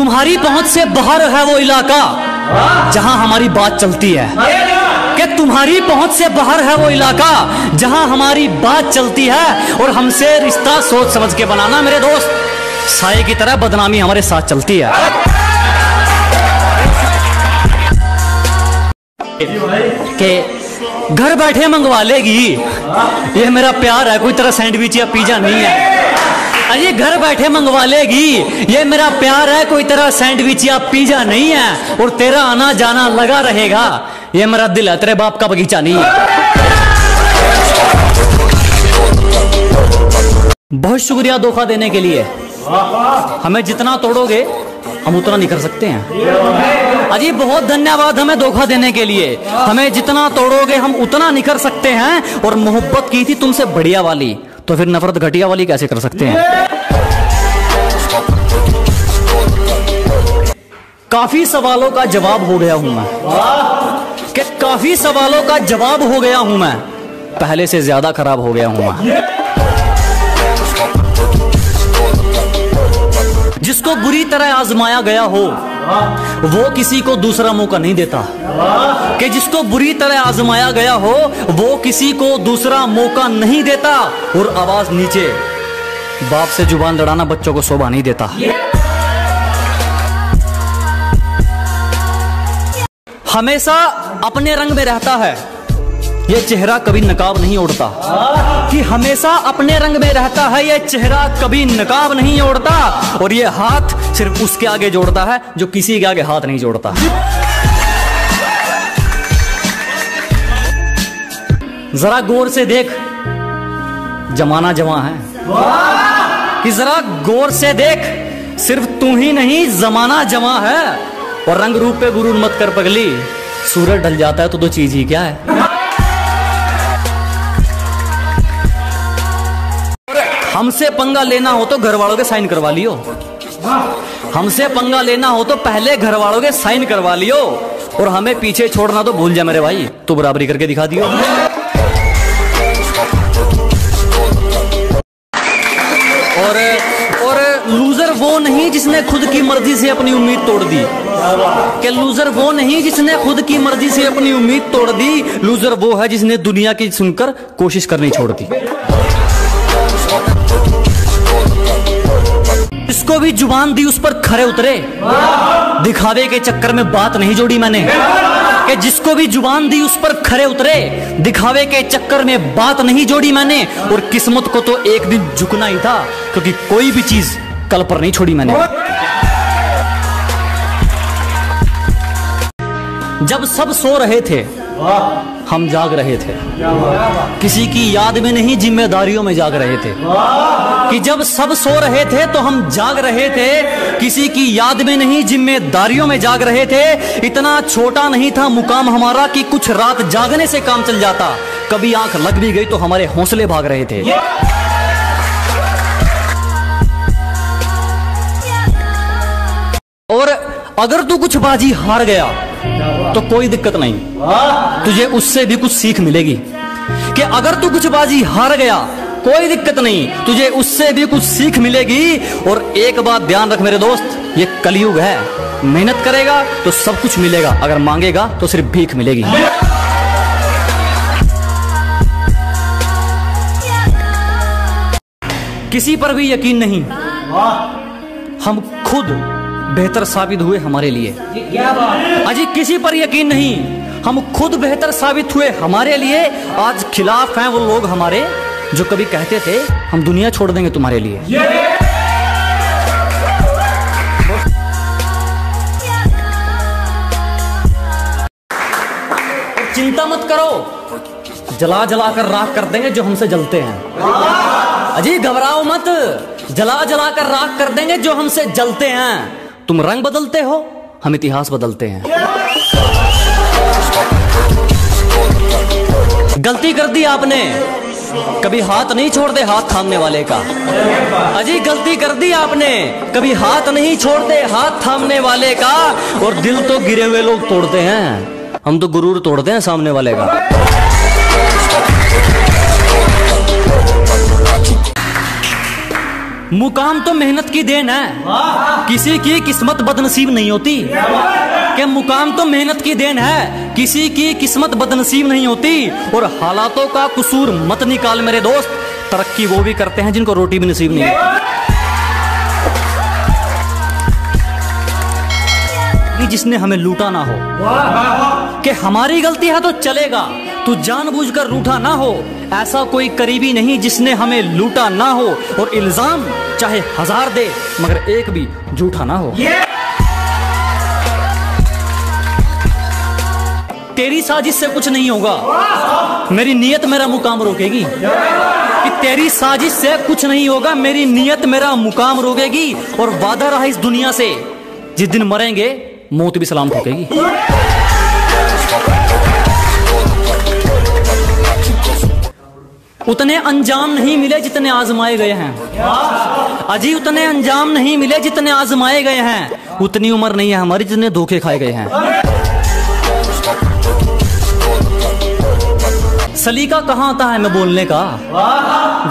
तुम्हारी पहुंच से बाहर है वो इलाका जहां हमारी बात चलती है, कि तुम्हारी पहुंच से बाहर है वो इलाका जहां हमारी बात चलती है। और हमसे रिश्ता सोच समझ के बनाना मेरे दोस्त, साए की तरह बदनामी हमारे साथ चलती है। कि घर बैठे मंगवा लेगी, ये मेरा प्यार है, कोई तरह सैंडविच या पिज्जा नहीं है। अरे घर बैठे मंगवा लेगी, ये मेरा प्यार है, कोई तरह सैंडविच या पिज्जा नहीं है। और तेरा आना जाना लगा रहेगा, ये मेरा दिल है, तेरे बाप का बगीचा नहीं है। बहुत शुक्रिया धोखा देने के लिए। हमें जितना तोड़ोगे हम उतना नहीं कर सकते हैं। अजी बहुत धन्यवाद हमें धोखा देने के लिए। हमें जितना तोड़ोगे हम उतना नहीं कर सकते हैं। और मोहब्बत की थी तुमसे बढ़िया वाली, तो फिर नफरत घटिया वाली कैसे कर सकते हैं। काफी सवालों का जवाब हो गया हूं मैं, कि काफी सवालों का जवाब हो गया हूं मैं, पहले से ज्यादा खराब हो गया हूं मैं। जिसको बुरी तरह आजमाया गया हो वो किसी को दूसरा मौका नहीं देता, कि जिसको बुरी तरह आजमाया गया हो वो किसी को दूसरा मौका नहीं देता। और आवाज नीचे, बाप से जुबान लड़ाना बच्चों को शोभा नहीं देता। हमेशा अपने रंग में रहता है ये चेहरा, कभी नकाब नहीं ओढ़ता। कि हमेशा अपने रंग में रहता है ये चेहरा, कभी नकाब नहीं ओढ़ता। और ये हाथ सिर्फ उसके आगे जोड़ता है जो किसी के आगे हाथ नहीं जोड़ता। जरा गौर से देख, जमाना जवां है। कि जरा गौर से देख, सिर्फ तू ही नहीं जमाना जवां है। और रंग रूप पे गुरूर मत कर पगली, सूरज ढल जाता है तो चीज ही क्या है। हमसे पंगा लेना हो तो घर वालों के साइन करवा लियो। हमसे पंगा लेना हो तो पहले घर वालों के साइन करवा लियो। और हमें पीछे छोड़ना तो भूल जा मेरे भाई, तू बराबरी करके दिखा दियो। और लूजर वो नहीं जिसने खुद की मर्जी से अपनी उम्मीद तोड़ दी। कि लूजर वो नहीं जिसने खुद की मर्जी से अपनी उम्मीद तोड़ दी, लूजर वो है जिसने दुनिया की सुनकर कोशिश करनी छोड़ दी। जिसको भी जुबान दी उस पर खरे उतरे, दिखावे के चक्कर में बात नहीं जोड़ी मैंने। कि जिसको भी जुबान दी उस पर खरे उतरे, दिखावे के चक्कर में बात नहीं जोड़ी मैंने। और किस्मत को तो एक दिन झुकना ही था, क्योंकि कोई भी चीज कल पर नहीं छोड़ी मैंने। जब सब सो रहे थे हम जाग रहे थे, किसी की याद में नहीं जिम्मेदारियों में जाग रहे थे। कि जब सब सो रहे थे तो हम जाग रहे थे, किसी की याद में नहीं जिम्मेदारियों में जाग रहे थे। इतना छोटा नहीं था मुकाम हमारा कि कुछ रात जागने से काम चल जाता। कभी आंख लग भी गई तो हमारे हौसले भाग रहे थे। और अगर तू कुछ बाजी हार गया तो कोई दिक्कत नहीं, तुझे उससे भी कुछ सीख मिलेगी। कि अगर तू कुछ बाजी हार गया कोई दिक्कत नहीं, तुझे उससे भी कुछ सीख मिलेगी। और एक बात ध्यान रख मेरे दोस्त, ये कलयुग है, मेहनत करेगा तो सब कुछ मिलेगा, अगर मांगेगा तो सिर्फ भीख मिलेगी। किसी पर भी यकीन नहीं, हम खुद बेहतर साबित हुए हमारे लिए। अजी किसी पर यकीन नहीं, हम खुद बेहतर साबित हुए हमारे लिए। आज खिलाफ हैं वो लोग हमारे जो कभी कहते थे हम दुनिया छोड़ देंगे तुम्हारे लिए। चिंता मत करो, जला जला कर राख कर देंगे जो हमसे जलते हैं। अजी घबराओ मत, जला जला कर राख कर देंगे जो हमसे जलते हैं। तुम रंग बदलते हो, हम इतिहास बदलते हैं। गलती कर दी आपने, कभी हाथ नहीं छोड़ते हाथ थामने वाले का। अजी गलती कर दी आपने, कभी हाथ नहीं छोड़ते हाथ थामने वाले का। और दिल तो गिरे हुए लोग तोड़ते हैं, हम तो गुरूर तोड़ते हैं सामने वाले का। मुकाम तो मेहनत की देन है, किसी की किस्मत बदनसीब नहीं होती। कि मुकाम तो मेहनत की देन है, किसी की किस्मत बदनसीब नहीं होती। और हालातों का कसूर मत निकाल मेरे दोस्त, तरक्की वो भी करते हैं जिनको रोटी भी नसीब नहीं होती। जिसने हमें लूटा ना हो, कि हमारी गलती है तो चलेगा, तू जानबूझकर रूठा ना हो। ऐसा कोई करीबी नहीं जिसने हमें लूटा ना हो। और इल्जाम चाहे 1000 दे मगर एक भी झूठा ना हो। तेरी साजिश से कुछ नहीं होगा, मेरी नीयत मेरा मुकाम रोकेगी। कि तेरी साजिश से कुछ नहीं होगा, मेरी नीयत मेरा मुकाम रोकेगी। और वादा रहा इस दुनिया से, जिस दिन मरेंगे मौत भी सलाम ठोकेगी। उतने अंजाम नहीं मिले जितने आजमाए गए हैं, अजी उतने अंजाम नहीं मिले जितने आजमाए गए हैं। उतनी उम्र नहीं है हमारी जितने धोखे खाए गए हैं। सलीका कहाँ आता है मैं बोलने का,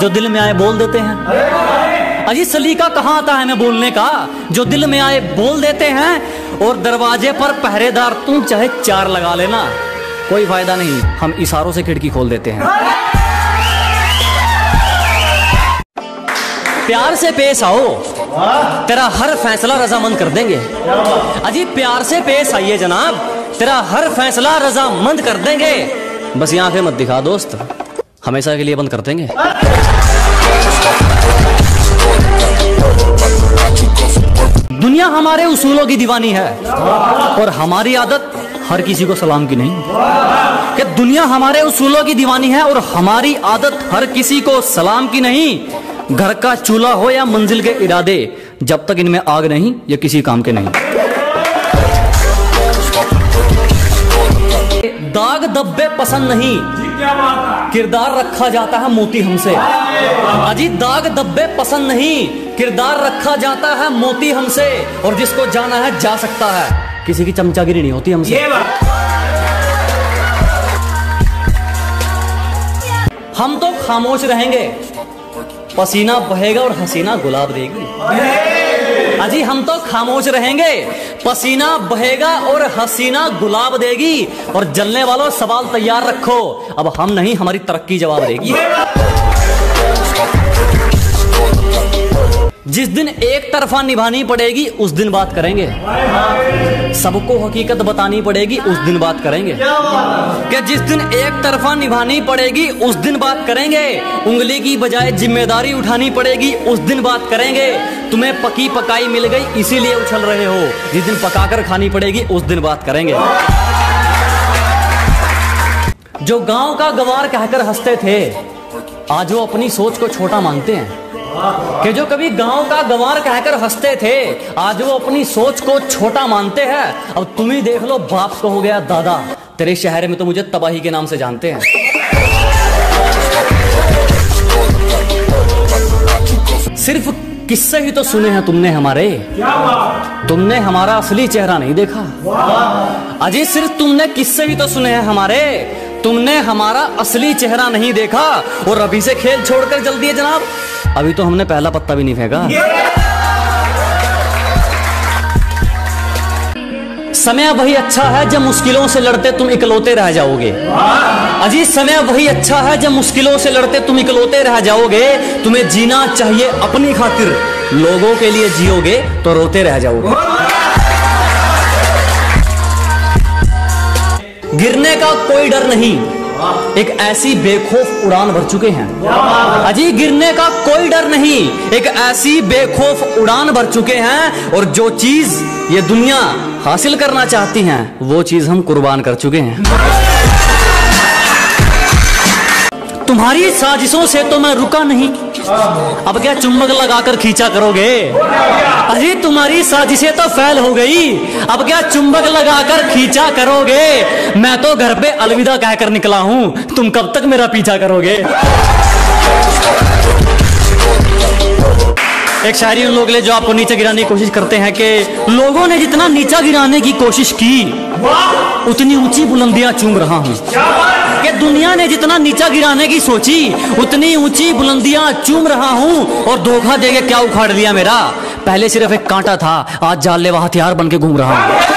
जो दिल में आए बोल देते हैं। अजी सलीका कहाँ आता है मैं बोलने का, जो दिल में आए बोल देते हैं। और दरवाजे पर पहरेदार तुम चाहे 4 लगा लेना, कोई फायदा नहीं, हम इशारों से खिड़की खोल देते हैं। प्यार से पेश आओ, तेरा हर फैसला रजामंद कर देंगे। अजी प्यार से पेश आइए जनाब, तेरा हर फैसला रजामंद कर देंगे। बस ये आंखें मत दिखा दोस्त, हमेशा के लिए बंद कर देंगे। दुनिया हमारे उसूलों की दीवानी है, और हमारी आदत हर किसी को सलाम की नहीं। कि दुनिया हमारे उसूलों की दीवानी है, और हमारी आदत हर किसी को सलाम की नहीं। घर का चूल्हा हो या मंजिल के इरादे, जब तक इनमें आग नहीं ये किसी काम के नहीं। दाग धब्बे पसंद नहीं, किरदार रखा जाता है मोती हमसे। अजी दाग धब्बे पसंद नहीं, किरदार रखा जाता है मोती हमसे। और जिसको जाना है जा सकता है, किसी की चमचागिरी नहीं होती हमसे। हम तो खामोश रहेंगे, पसीना बहेगा और हसीना गुलाब देगी। अजी हम तो खामोश रहेंगे, पसीना बहेगा और हसीना गुलाब देगी। और जलने वालों सवाल तैयार रखो, अब हम नहीं हमारी तरक्की जवाब देगी। जिस दिन एक तरफा निभानी पड़ेगी उस दिन बात करेंगे, सबको हकीकत बतानी पड़ेगी उस दिन बात करेंगे। क्या जिस दिन एक तरफा निभानी पड़ेगी उस दिन बात करेंगे, उंगली की बजाय जिम्मेदारी उठानी पड़ेगी उस दिन बात करेंगे। तुम्हें पकी पकाई मिल गई इसीलिए उछल रहे हो, जिस दिन पकाकर खानी पड़ेगी उस दिन बात करेंगे। जो गांव का गवार कहकर हंसते थे, आज वो अपनी सोच को छोटा मानते हैं। कि जो कभी गांव का गंवार कहकर हंसते थे, आज वो अपनी सोच को छोटा मानते हैं। अब तुम ही देख लो, बाप को हो गया दादा, तेरे शहर में तो मुझे तबाही के नाम से जानते हैं। सिर्फ किस्से ही तो सुने हैं तुमने हमारे, तुमने हमारा असली चेहरा नहीं देखा। अजी सिर्फ तुमने किस्से ही तो सुने हैं हमारे, तुमने हमारा असली चेहरा नहीं देखा। और अभी से खेल छोड़कर जल्दी है जनाब, अभी तो हमने पहला पत्ता भी नहीं फेंका। समय वही अच्छा है जब मुश्किलों से लड़ते तुम इकलौते रह जाओगे। अजी समय वही अच्छा है जब मुश्किलों से लड़ते तुम इकलौते रह जाओगे। तुम्हें जीना चाहिए अपनी खातिर, लोगों के लिए जियोगे तो रोते रह जाओगे। गिरने का कोई डर नहीं, एक ऐसी बेखौफ उड़ान भर चुके हैं। अजी गिरने का कोई डर नहीं, एक ऐसी बेखौफ उड़ान भर चुके हैं। और जो चीज ये दुनिया हासिल करना चाहती हैं, वो चीज हम कुर्बान कर चुके हैं। तुम्हारी साजिशों से तो मैं रुका नहीं, अब क्या चुंबक लगाकर खींचा करोगे। अजी तुम्हारी साजिशें तो फैल हो गई, अब क्या चुंबक लगाकर खींचा करोगे। मैं तो घर पे अलविदा कहकर निकला हूं, तुम कब तक मेरा पीछा करोगे। एक शायरी उन लोग ले जो आपको नीचे गिराने की कोशिश करते हैं कि लोगों ने जितना नीचा गिराने की कोशिश की, उतनी ऊंची बुलंदियां चूम रहा हूं। कि ये दुनिया ने जितना नीचा गिराने की सोची उतनी ऊंची बुलंदियां चूम रहा हूं, और धोखा देके क्या उखाड़ लिया मेरा। पहले सिर्फ एक कांटा था, आज जानलेवा हथियार बन के घूम रहा हूं।